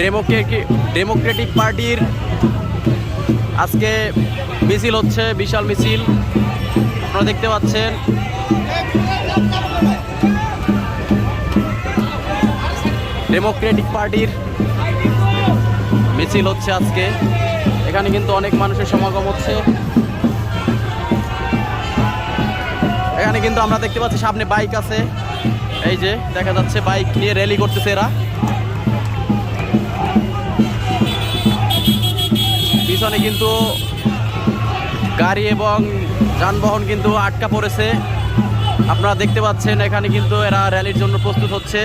Democratic পার্টির আজকে মিছিল হচ্ছে, বিশাল মিছিল আপনারা দেখতে পাচ্ছেন। ডেমোক্রেটিক পার্টির মিছিল হচ্ছে আজকে, এখানে কিন্তু অনেক মানুষের সমাগম হচ্ছে। এখানে কিন্তু আমরা দেখতে পাচ্ছি সামনে বাইক আছে, এই যে দেখা যাচ্ছে বাইক নিয়ে র্যালি করতেছে এরা। পিছনে কিন্তু গাড়ি এবং যানবাহন কিন্তু আটকা পড়েছে, আপনারা দেখতে পাচ্ছেন। এখানে কিন্তু এরা র্যালির জন্য প্রস্তুত হচ্ছে।